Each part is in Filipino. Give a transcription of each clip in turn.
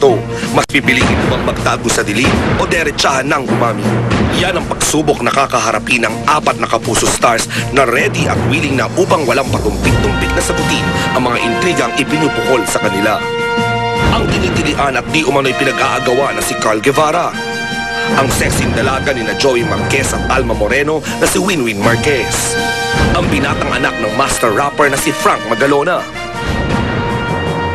ito. Mas pipiliin mo bang magtago sa dilim o derechahan ng umami? Yan ang pagsubok na kakaharapin ng 4 na kapuso stars na ready at willing na upang walang patumpik-tumpik na sagutin ang mga intrigang ipinupukol sa kanila. Ang tinitilian at di umano'y pinag-aagawa na si Carl Guevara. Ang sexy dalaga ni na Joey Marquez at Alma Moreno na si Winwin Marquez. Ang binatang anak ng master rapper na si Frank Magalona.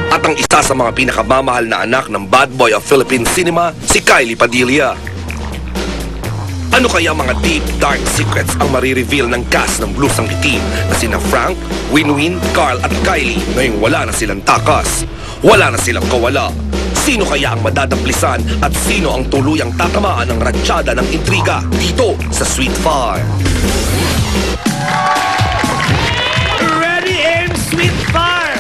At ang isa sa mga pinakamamahal na anak ng bad boy of Philippine cinema, si Kylie Padilla. Ano kaya mga deep, dark secrets ang marireveal ng cast ng Blues ang Itim na sina Frank, Winwin, Carl at Kylie ngayong wala na silang takas? Wala na silang kawala. Sino kaya ang madadaplisan at sino ang tuluyang tatamaan ng ratsyada ng intriga dito sa Sweet Fire? Ready, aim, Sweet Fire!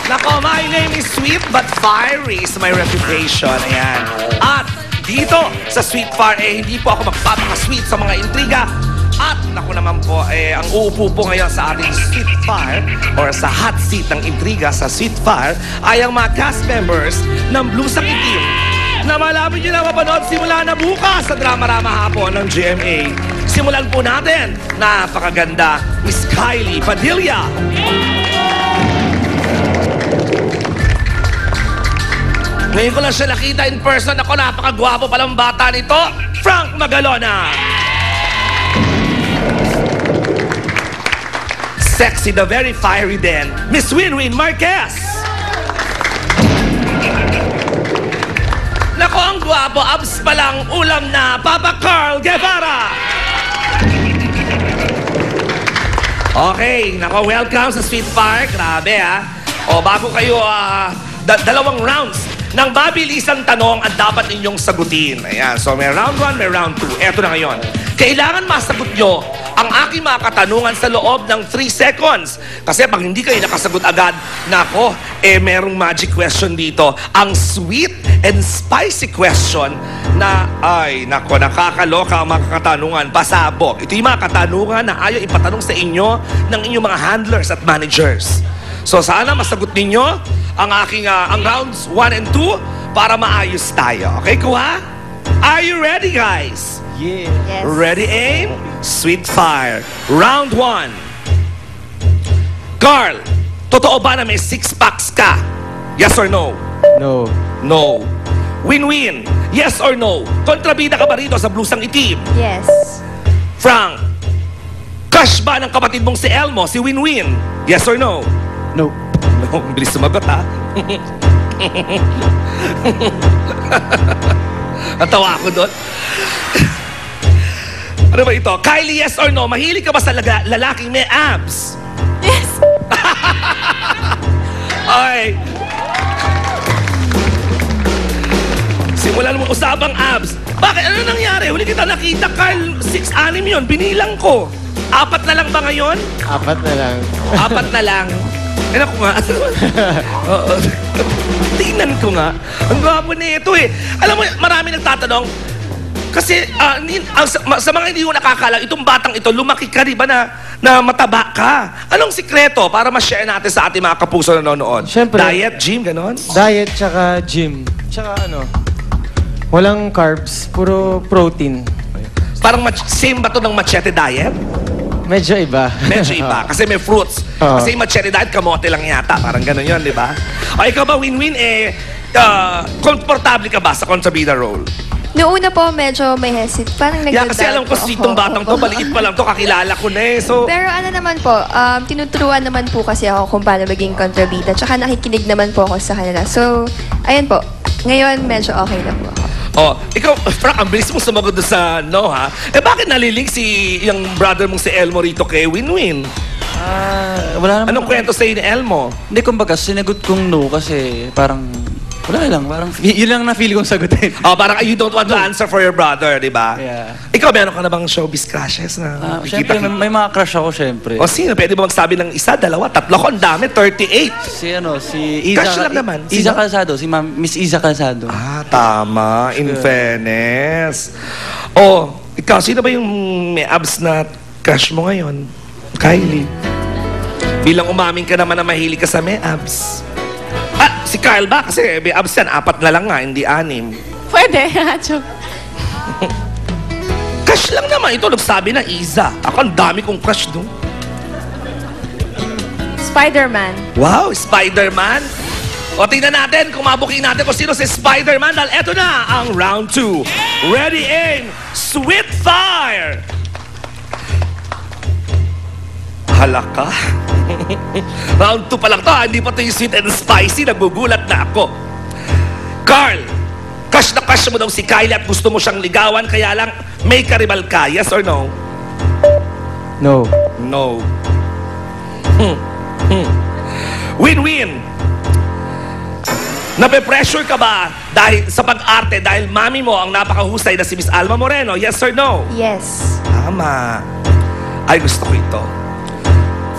Nako, my name is Sweet but fiery is my reputation. Ayan. At dito sa Sweet Fire, hindi po ako magpapaka-sweet sa mga intriga. At naku naman po, ang uupo po ngayon sa ating Sweet Fire or sa hot seat ng intriga sa Sweet Fire ay ang mga cast members ng Blues ang Itim na malapit nyo na mapanood simula na bukas sa Drama-Rama hapon ng GMA. Simulan po natin, napakaganda, Miss Kylie Padilla. Ngayon ko lang siya nakita in person. Ako, napakagwapo palang bata nito, Frank Magalona. Sexy, the very fiery din, Miss Winwin Marquez. Nako, ang gwapo, abs pa lang, ulam na, Papa Carl Guevara. Okay, nako, welcome sa Sweet Fire. Grabe, ha? O, bago kayo, dalawang rounds ng mabilisang tanong ang dapat ninyong sagutin. Ayan, so may round 1, may round 2. Eto na ngayon. Kailangan masagot nyo ang aking mga katanungan sa loob ng 3 seconds. Kasi pag hindi kayo nakasagot agad, nako, merong magic question dito. Ang sweet and spicy question na, ay, nako, nakakaloka ang mga katanungan. Pasabog. Ito yung mga katanungan na ayaw ipatanong sa inyo ng inyong mga handlers at managers. So sana masagot ninyo ang aking ang rounds 1 and 2 para maayos tayo. Okay, kuha? Are you ready, guys? Yeah. Yes. Ready, aim? Sweet Fire. Round 1. Carl, totoo ba na may 6-packs ka? Yes or no? No. No. Win-win. Yes or no? Kontrabida ka ba rito sa Blues ang Itim? Yes. Frank, crush ba ng kapatid mong si Elmo, si Win-win? Yes or no? No. No, bilis sumagot, ha? Natawa ako doon. Ano ba ito? Kylie, yes or no? Mahilig ka ba sa lalaking may abs? Yes. Ay. Simulan mo usapang abs. Bakit? Ano nangyari? Huli kita nakita, Carl. 6-6 yun. Binilang ko. 4 na lang ba ngayon? 4 na lang. 4 na lang. Ano ko nga? Oo. Tingnan ko nga. Ang gwapo na ito eh. Alam mo, marami nagtatanong. Kasi sa mga hindi ko nakakala, itong batang ito, lumaki ka rin ba na mataba ka? Anong sikreto para ma-share natin sa ating mga kapuso na nanonood? Siyempre. Diet, gym, ganon? Diet tsaka gym. Tsaka walang carbs, puro protein. Parang same ba to ng machete diet? Medyo iba. Medyo iba. Kasi may fruits. Kasi yung machete diet, kamote lang yata. Parang ganon yun, di ba? O ikaw ba, Winwin, komportable ka ba sa kontrabida role? Noong una po, medyo may hesit. Parang nag-doubt Kasi alam ko po itong ako. batang to, maliit pa lang to, kakilala ko na eh. So, Pero ano naman po, tinuturuan naman po kasi ako kung paano maging kontrabida. Tsaka nakikinig naman po ako sa kanila. So, ayun po. Ngayon, medyo okay na po ako. ikaw, Frank, ang bilis mo sumagot doon sa no, ha? Bakit nalilig yung brother mong si Elmo rito kay Winwin? Wala naman. Anong kwento sa'yo ni Elmo? Hindi, kumbaga, sinagot kong no kasi parang, wala lang, parang, yun lang na feel kong sagutin. Parang you don't want to answer for your brother, di ba? Yeah. Ikaw, meron ka na bang showbiz crushes na Siyempre, may mga crush ako, siyempre. sino? Pwede ba magsabi ng 1, 2, 3? Ako, ang dami, 38. Si Iza. Crush lang naman. Iza Sino? Calzado, Miss Iza Calzado. Tama. In fairness. Ikaw, sino ba yung may abs na crush mo ngayon? Kylie. Bilang umamin ka naman na mahilig ka sa may abs. Si Kyle ba? Kasi may abs yan, 4 na lang nga, hindi 6. Pwede. Joke. Crush lang naman. Ito, nagsabi na Iza. Ako, ang dami kong crush doon. Spider-Man. Wow, Spider-Man. O, tingnan natin kung mabuking natin kung sino si Spider-Man. Dahil eto na ang round 2. Ready, aim, sweet fire! Halaka. Round 2 pa lang to, ha? Hindi pa to yung sweet and spicy. Nagugulat na ako. Carl, crush na crush mo daw si Kylie at gusto mo siyang ligawan, kaya lang may karibal ka. Yes or no? No. No. Win-win. Nape-pressure ka ba dahil sa pag-arte dahil mami mo ang napakahusay na si Miss Alma Moreno? Yes or no? Yes. Tama. Ay, gusto ko ito.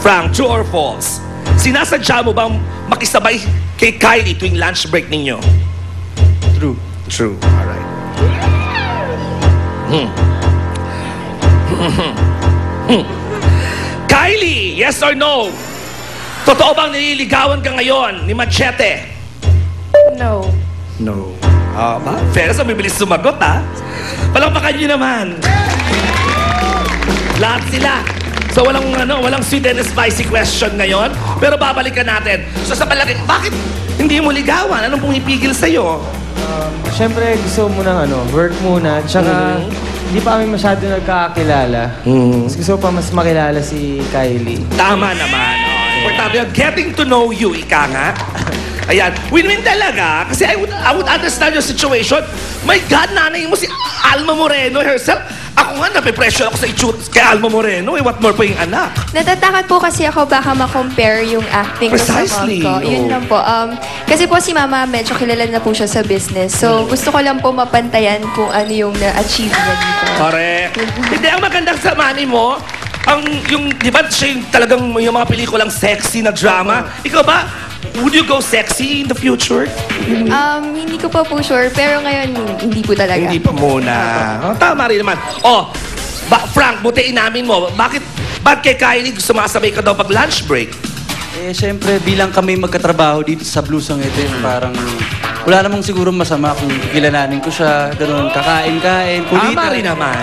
Frank, true or false? Sinasadya mo bang makisabay kay Kylie tuwing lunch break ninyo? True. True. Alright. Kylie, yes or no? Totoo bang nililigawan ka ngayon ni Machete? No. No. Ba? Fairness, ang bibilis sumagot, ha? Palakpakan niyo naman. Lahat sila. So, walang sweet and spicy question ngayon. Pero babalikan natin. So, sa palagi, bakit hindi mo ligawan? Anong pumipigil sa'yo? Siyempre, gusto mo ng work muna. Tsaka, hindi pa kami masyado nagkakakilala. Mas gusto ko pa mas makilala si Kylie. Tama naman. Importante yun. Getting to know you, ika nga. Ayan. Win-win talaga. Kasi I would understand your situation. My God, nanay mo si Alma Moreno herself. Ako nga, napipressure ako sa itsura kay Alma Moreno. What more pa yung anak? Natatakot po kasi ako baka ma-compare yung acting ko sa Precisely, mom ko. Yun oo. lang po. Kasi po si mama, medyo kilala na po siya sa business. So, gusto ko lang po mapantayan kung ano yung na-achieve niya dito. Correct. Hindi, ang magandang sa mami mo, di ba siya yung talagang yung mga pelikulang sexy na drama? Ikaw ba, would you go sexy in the future? Hindi ko pa po sure, pero ngayon, hindi po talaga. Hindi pa muna. Tama rin naman. Frank, butiin namin mo. Bakit kay Kylie sumasabay ka daw pag lunch break? Eh, syempre, bilang kami magkatrabaho dito sa Blues ang Itim, parang wala namang siguro masama kung kilalanin ko siya, ganun, kakain-kain, kulitan. Tama rin naman.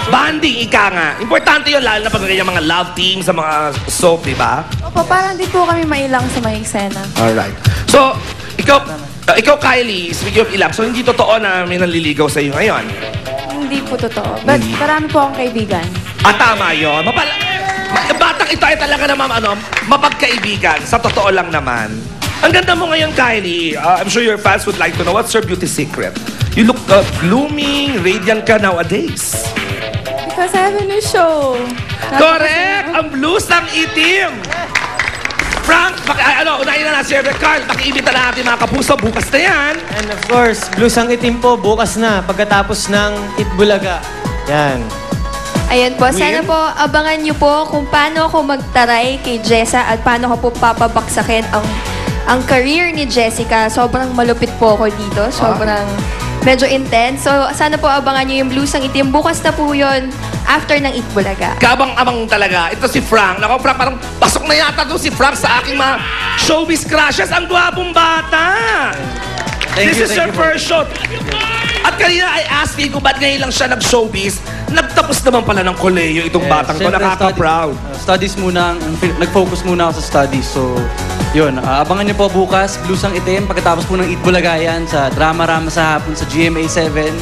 Banding, ika nga. Importante yun, lalo na pag ganyan mga love teams sa mga soap, di ba? Opo, parang di po kami mailang sa mga eksena. Alright. So, ikaw Kylie, speaking of ilang, so hindi totoo na may nanliligaw sa iyo ngayon? Hindi po totoo. But marami po akong kaibigan. Tama yun. Batang ito ay talaga naman, mapagkaibigan. Sa totoo lang naman. Ang ganda mo ngayon, Kylie. I'm sure your fans would like to know, what's your beauty secret? You look blooming, radiant ka nowadays. Because I have a new show. Correct! Ang blues ng itim! Frank, unahin na si Carl, pakiibita na natin mga kapuso, bukas na yan. And of course, Blues ang Itim po, bukas na, pagkatapos ng Itbulaga. Yan. Ayan po, sana po abangan niyo po kung paano ako magtaray kay Jessa at paano ko po papabaksakin ang career ni Jessica. Sobrang malupit po ako dito. Sobrang medyo intense. So, sana po abangan niyo yung Blues ang Itim. Bukas na po yun after ng Itbulaga. Kabang-abang talaga. Ito si Frank. Nako, Frank, parang pasok na yata doon si Frank sa aking mga showbiz crushes. Ang gwapong bata! This is your first shot. At kanina I asked you kung ba't ngayon lang siya nag-showbiz. Nagtapos naman pala ng koleyo itong batang to. Siyempre, Nakaka-proud. Studies muna, nag-focus muna ako sa studies. So, yun. Abangan niyo po bukas, Blues ang Itim. Pagkatapos po ng Itbulaga yan sa Drama Rama sa hapon sa GMA 7.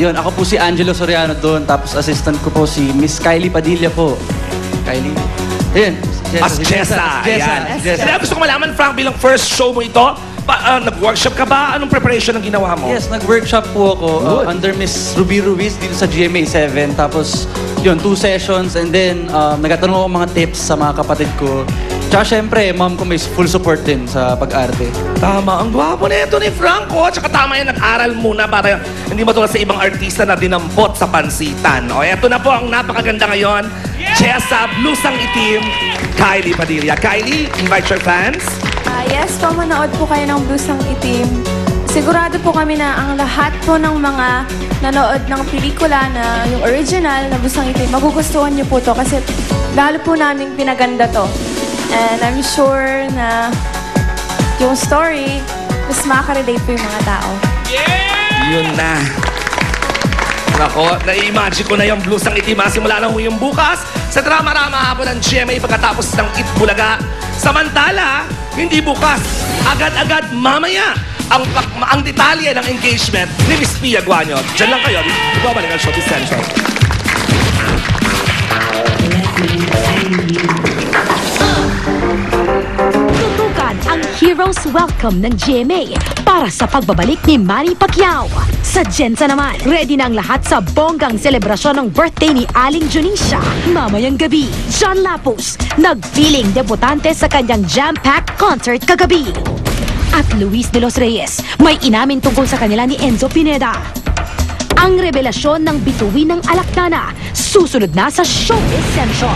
Yun, ako po si Angelo Soriano doon. Tapos assistant ko po si Miss Kylie Padilla po. Kylie? Ayun. As Jessa. Ayan. Jessa. Kaya gusto ko malaman, Frank, bilang first show mo ito, nag-workshop ka ba? Anong preparation ang ginawa mo? Yes, nag-workshop po ako under Miss Ruby Ruiz dito sa GMA 7. Tapos, yun, 2 sessions. And then, nagtatanong ako mga tips sa mga kapatid ko. Tsaka syempre, mom ko may full support din sa pag-arte. Tama, ang gwapo na ito ni Franco. Tsaka tama yan, nag-aral muna para hindi matulad sa ibang artista na dinampot sa pansitan. O, eto na po ang napakaganda ngayon. Jessa, Blues ang Itim, Kylie Padilla. Kylie, invite your fans. Yes po, manood po kayo ng Blues ang Itim. Sigurado po kami na ang lahat po ng mga nanood ng pelikula na yung original na Blues ang Itim, magugustuhan niyo po to kasi lalo po namin pinaganda to. And I'm sure na yung story, mas makaka-relate po yung mga tao. Yun na. Nako, na-imagine ko na yung blues ang itim simula na yung bukas sa drama-rama hapon ng GMA pagkatapos ng Itbulaga. Samantala, hindi bukas, agad-agad mamaya ang detalye ng engagement ni Miss Pia Guanyo. Diyan lang kayo, ibabalik ang Showbiz Central. Tutukan ang Heroes Welcome ng GMA para sa pagbabalik ni Manny Pacquiao. Sa Jensa naman, ready na ang lahat sa bonggang selebrasyon ng birthday ni Aling Junisha. Mamayang gabi, John Lapus, nagpiling debutante sa kanyang jam-packed concert kagabi. At Luis de los Reyes, may inamin tungkol sa kanila ni Enzo Pineda. Ang revelasyon ng bituin ng Alacdana, susunod na sa Showbiz Central.